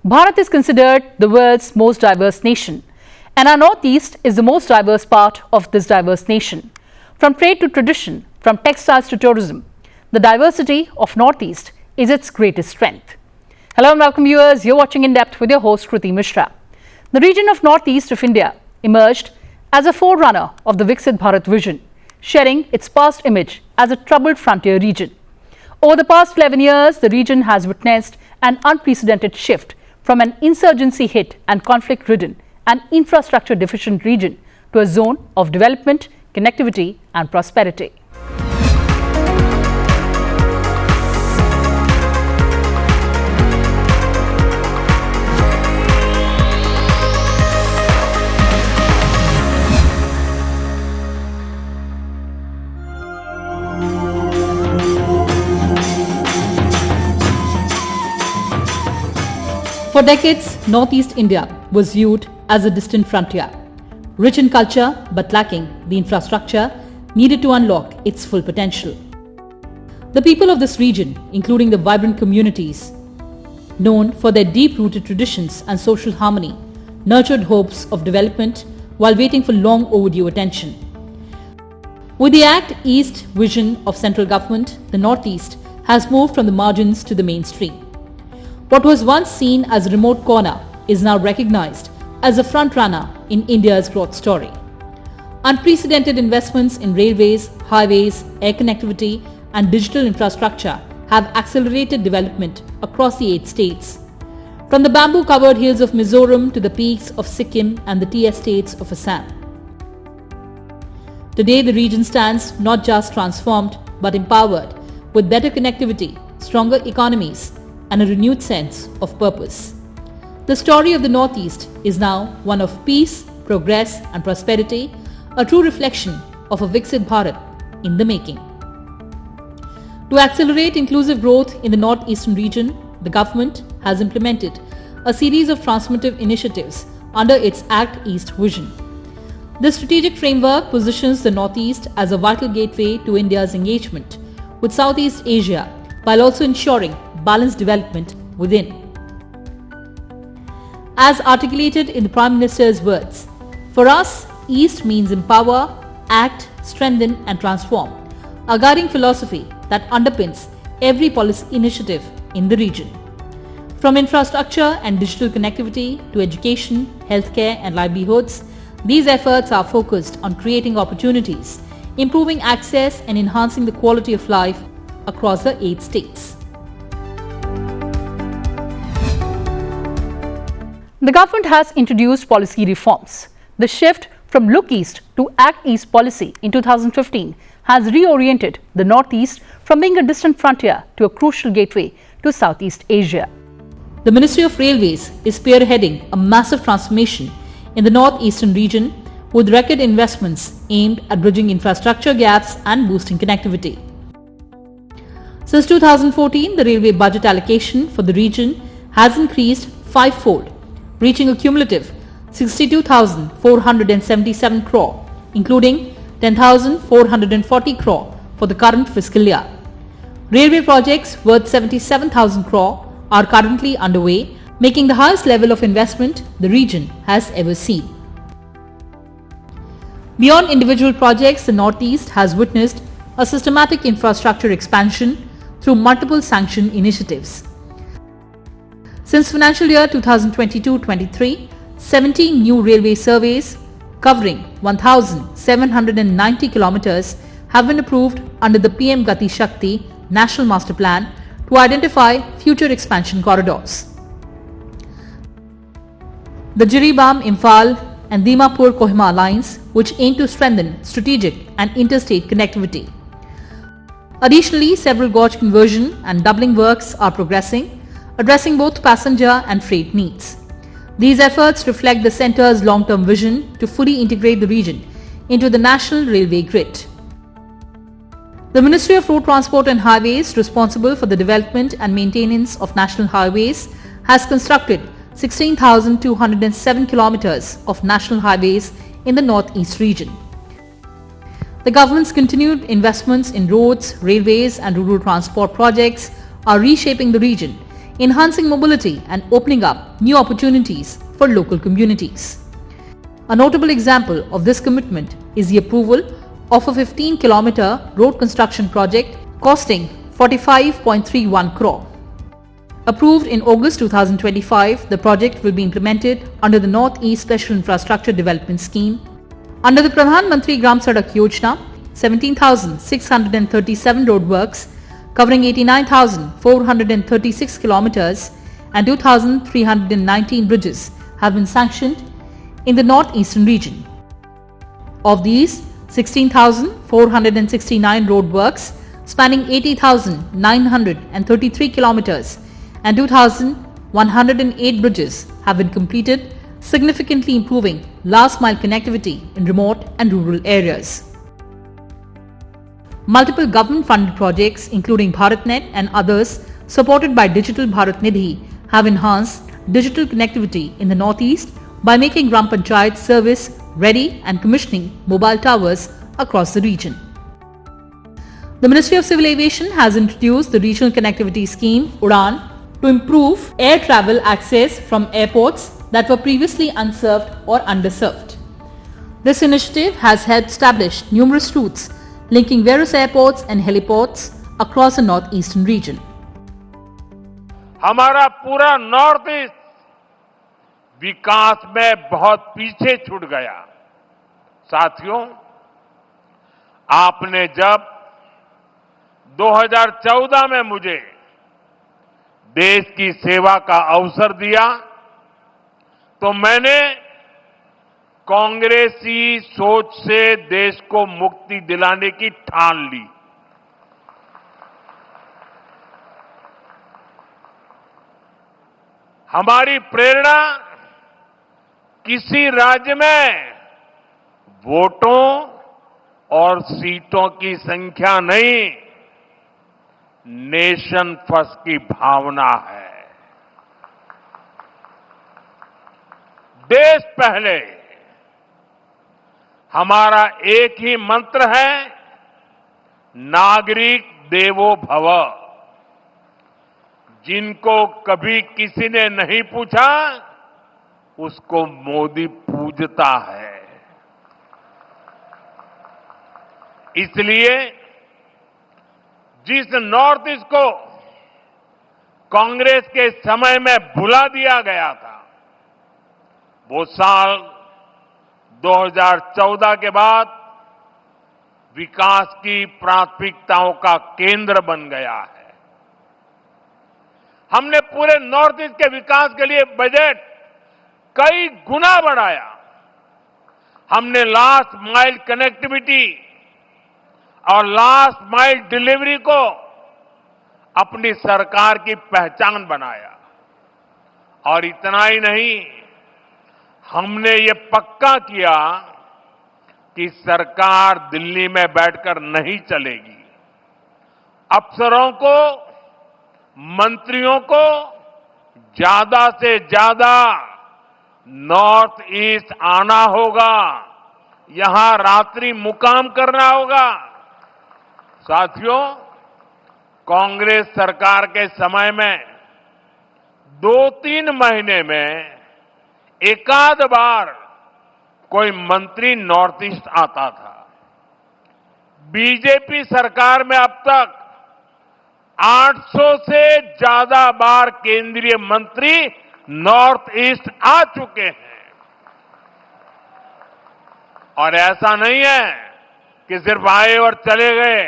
Bharat is considered the world's most diverse nation, and our Northeast is the most diverse part of this diverse nation. From trade to tradition, from textiles to tourism, the diversity of Northeast is its greatest strength. Hello and welcome viewers, you're watching In Depth with your host Kriti Mishra. The region of Northeast of India emerged as a forerunner of the Viksit Bharat vision, sharing its past image as a troubled frontier region. Over the past 11 years, the region has witnessed an unprecedented shift from an insurgency-hit and conflict-ridden and infrastructure-deficient region to a zone of development, connectivity and prosperity. For decades, Northeast India was viewed as a distant frontier, rich in culture but lacking the infrastructure needed to unlock its full potential. The people of this region, including the vibrant communities known for their deep-rooted traditions and social harmony, nurtured hopes of development while waiting for long overdue attention. With the Act East vision of central government, the Northeast has moved from the margins to the mainstream. What was once seen as a remote corner is now recognized as a front-runner in India's growth story. Unprecedented investments in railways, highways, air connectivity and digital infrastructure have accelerated development across the 8 states. From the bamboo-covered hills of Mizoram to the peaks of Sikkim and the tea estates of Assam. Today, the region stands not just transformed but empowered with better connectivity, stronger economies, and a renewed sense of purpose. The story of the Northeast is now one of peace, progress and prosperity, a true reflection of a Viksit Bharat in the making. To accelerate inclusive growth in the Northeastern region, the government has implemented a series of transformative initiatives under its Act East vision. This strategic framework positions the Northeast as a vital gateway to India's engagement with Southeast Asia while also ensuring balanced development within. As articulated in the Prime Minister's words, for us, East means empower, act, strengthen and transform, a guiding philosophy that underpins every policy initiative in the region. From infrastructure and digital connectivity to education, healthcare and livelihoods, these efforts are focused on creating opportunities, improving access and enhancing the quality of life across the 8 states. The government has introduced policy reforms. The shift from Look East to Act East policy in 2015 has reoriented the Northeast from being a distant frontier to a crucial gateway to Southeast Asia. The Ministry of Railways is spearheading a massive transformation in the Northeastern region with record investments aimed at bridging infrastructure gaps and boosting connectivity. Since 2014, the railway budget allocation for the region has increased 5-fold, reaching a cumulative 62,477 crore, including 10,440 crore for the current fiscal year. Railway projects worth 77,000 crore are currently underway, making the highest level of investment the region has ever seen. Beyond individual projects, the Northeast has witnessed a systematic infrastructure expansion through multiple sanctioned initiatives. Since financial year 2022-23, 17 new railway surveys covering 1,790 kilometers have been approved under the PM Gati Shakti National Master Plan to identify future expansion corridors. The Jiribam-Imphal and Dimapur-Kohima lines, which aim to strengthen strategic and interstate connectivity. Additionally, several gauge conversion and doubling works are progressing, addressing both passenger and freight needs. These efforts reflect the centre's long-term vision to fully integrate the region into the national railway grid. The Ministry of Road Transport and Highways, responsible for the development and maintenance of national highways, has constructed 16,207 kilometers of national highways in the Northeast region. The government's continued investments in roads, railways and rural transport projects are reshaping the region enhancing mobility and opening up new opportunities for local communities. A notable example of this commitment is the approval of a 15-kilometer road construction project costing 45.31 crore. Approved in August 2025, the project will be implemented under the North-East Special Infrastructure Development Scheme. Under the Pradhan Mantri Gram Sadak Yojana, 17,637 road works covering 89,436 kilometers and 2,319 bridges have been sanctioned in the northeastern region. Of these, 16,469 road works spanning 80,933 kilometers and 2,108 bridges have been completed, significantly improving last-mile connectivity in remote and rural areas. Multiple government-funded projects, including BharatNet and others supported by Digital Bharat Nidhi, have enhanced digital connectivity in the Northeast by making Gram Panchayat service ready and commissioning mobile towers across the region. The Ministry of Civil Aviation has introduced the Regional Connectivity Scheme, UDAN, to improve air travel access from airports that were previously unserved or underserved. This initiative has helped establish numerous routes linking various airports and heliports across the northeastern region. हमारा पूरा north east विकास में बहुत पीछे छूट गया। साथियों, आपने जब 2014 में मुझे देश की सेवा का अवसर दिया तो मैंने कांग्रेसी सोच से देश को मुक्ति दिलाने की ठान ली। हमारी प्रेरणा किसी राज्य में वोटों और सीटों की संख्या नहीं, नेशन फर्स्ट की भावना है। देश पहले हमारा एक ही मंत्र है, नागरिक देवो भव। जिनको कभी किसी ने नहीं पूछा, उसको मोदी पूजता है। इसलिए जिस नॉर्थ ईस्ट को कांग्रेस के समय में भुला दिया गया था, वो साल 2014 के बाद विकास की प्राथमिकताओं का केंद्र बन गया है। हमने पूरे नॉर्थ ईस्ट के विकास के लिए बजट कई गुना बढ़ाया। हमने लास्ट माइल कनेक्टिविटी और लास्ट माइल डिलीवरी को अपनी सरकार की पहचान बनाया। और इतना ही नहीं, हमने ये पक्का किया कि सरकार दिल्ली में बैठकर नहीं चलेगी। अफसरों को, मंत्रियों को ज्यादा से ज्यादा नॉर्थ ईस्ट आना होगा, यहां रात्रि मुकाम करना होगा। साथियों, कांग्रेस सरकार के समय में 2-3 महीने में एकाध बार कोई मंत्री नॉर्थ ईस्ट आता था। बीजेपी सरकार में अब तक 800 से ज्यादा बार केंद्रीय मंत्री नॉर्थ ईस्ट आ चुके हैं। और ऐसा नहीं है कि सिर्फ आए और चले गए।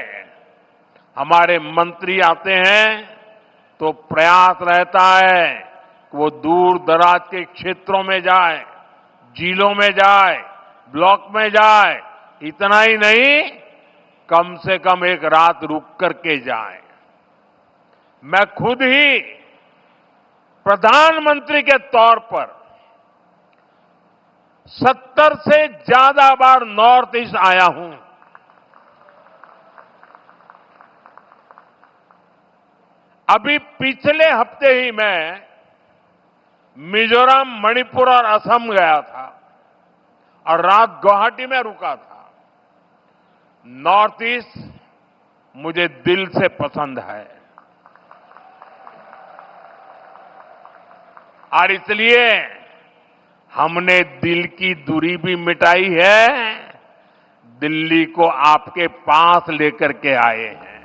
हमारे मंत्री आते हैं तो प्रयास रहता है कि वो दूर दराज के क्षेत्रों में जाए, जिलों में जाए, ब्लॉक में जाए। इतना ही नहीं, कम से कम एक रात रुक करके जाए। मैं खुद ही प्रधानमंत्री के तौर पर 70 से ज्यादा बार नॉर्थ ईस्ट आया हूं। अभी पिछले हफ्ते ही मैं मिजोरम, मणिपुर और असम गया था और रात गुवाहाटी में रुका था। नॉर्थ ईस्ट मुझे दिल से पसंद है। और इसलिए हमने दिल की दूरी भी मिटाई है, दिल्ली को आपके पास लेकर के आए हैं।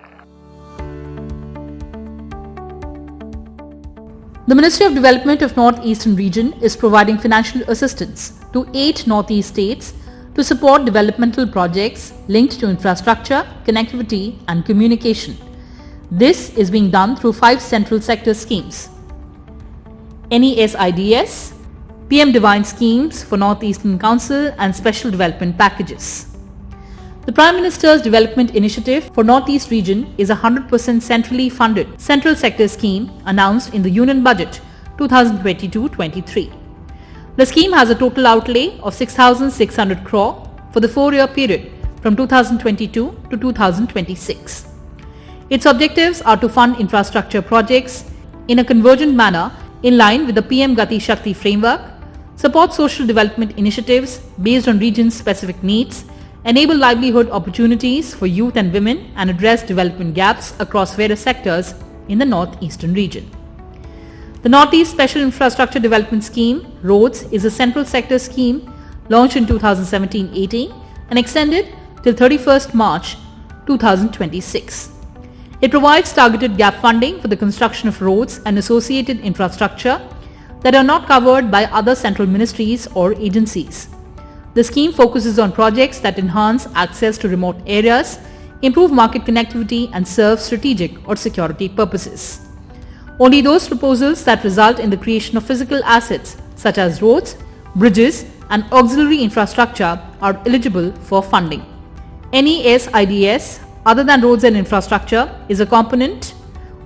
The Ministry of Development of North-Eastern Region is providing financial assistance to 8 Northeast states to support developmental projects linked to infrastructure, connectivity and communication. This is being done through 5 central sector schemes: NESIDS, PM Divine schemes for North-Eastern Council and special development packages. The Prime Minister's Development Initiative for Northeast Region is a 100% centrally funded central sector scheme announced in the Union Budget 2022-23. The scheme has a total outlay of 6,600 crore for the 4-year period from 2022 to 2026. Its objectives are to fund infrastructure projects in a convergent manner in line with the PM Gati Shakti framework, support social development initiatives based on region-specific needs, enable livelihood opportunities for youth and women, and address development gaps across various sectors in the North-Eastern region. The Northeast Special Infrastructure Development Scheme, ROADS, is a central sector scheme launched in 2017-18 and extended till 31st March 2026. It provides targeted gap funding for the construction of roads and associated infrastructure that are not covered by other central ministries or agencies. The scheme focuses on projects that enhance access to remote areas, improve market connectivity, and serve strategic or security purposes. Only those proposals that result in the creation of physical assets such as roads, bridges, and auxiliary infrastructure are eligible for funding. NESIDS, other than roads and infrastructure, is a component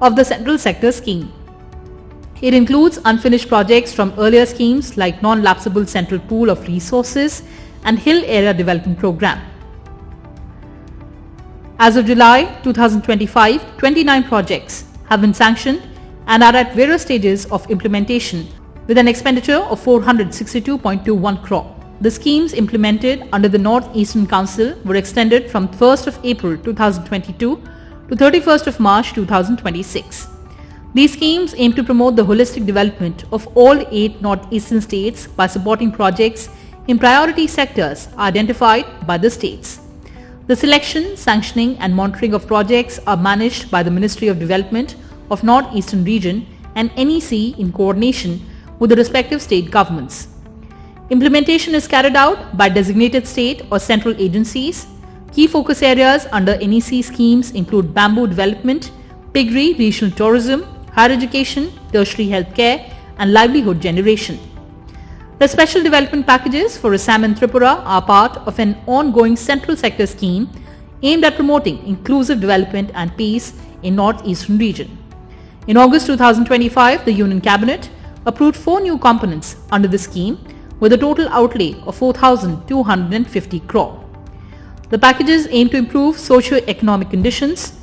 of the central sector scheme. It includes unfinished projects from earlier schemes like non-lapsable central pool of resources and Hill Area Development Program. As of July 2025, 29 projects have been sanctioned and are at various stages of implementation with an expenditure of 462.21 crore. The schemes implemented under the North-Eastern Council were extended from 1st of April 2022 to 31st of March 2026. These schemes aim to promote the holistic development of all 8 North-Eastern states by supporting projects in priority sectors identified by the states. The selection, sanctioning and monitoring of projects are managed by the Ministry of Development of North-Eastern Region and NEC in coordination with the respective state governments. Implementation is carried out by designated state or central agencies. Key focus areas under NEC schemes include bamboo development, piggery, regional tourism, higher education, tertiary healthcare, and livelihood generation. The special development packages for Assam and Tripura are part of an ongoing central sector scheme aimed at promoting inclusive development and peace in North-Eastern region. In August 2025, the Union Cabinet approved 4 new components under the scheme with a total outlay of 4,250 crore. The packages aim to improve socio-economic conditions,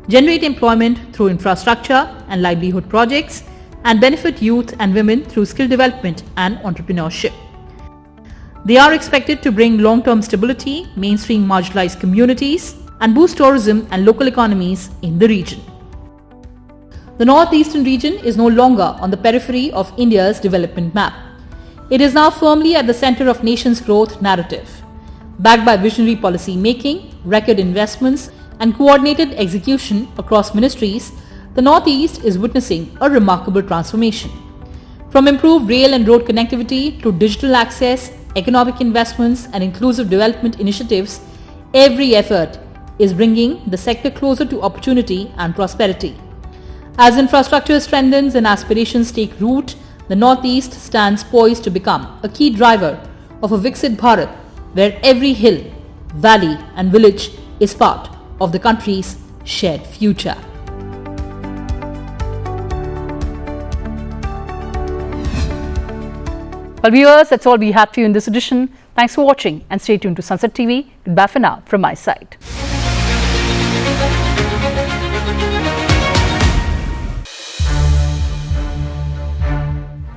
generate employment through infrastructure and livelihood projects, and benefit youth and women through skill development and entrepreneurship. They are expected to bring long-term stability, mainstream marginalized communities, and boost tourism and local economies in the region. The North-Eastern region is no longer on the periphery of India's development map. It is now firmly at the center of nation's growth narrative. Backed by visionary policy making, record investments, and coordinated execution across ministries, the Northeast is witnessing a remarkable transformation. From improved rail and road connectivity to digital access, economic investments, and inclusive development initiatives, every effort is bringing the sector closer to opportunity and prosperity. As infrastructure strengthens and aspirations take root, the Northeast stands poised to become a key driver of a Viksit Bharat, where every hill, valley, and village is part of the country's shared future. Well, viewers, that's all we had for you in this edition. Thanks for watching and stay tuned to Sunset TV. Goodbye for now from my side.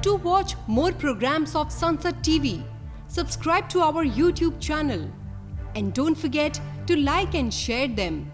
To watch more programs of Sunset TV, subscribe to our YouTube channel and don't forget to like and share them.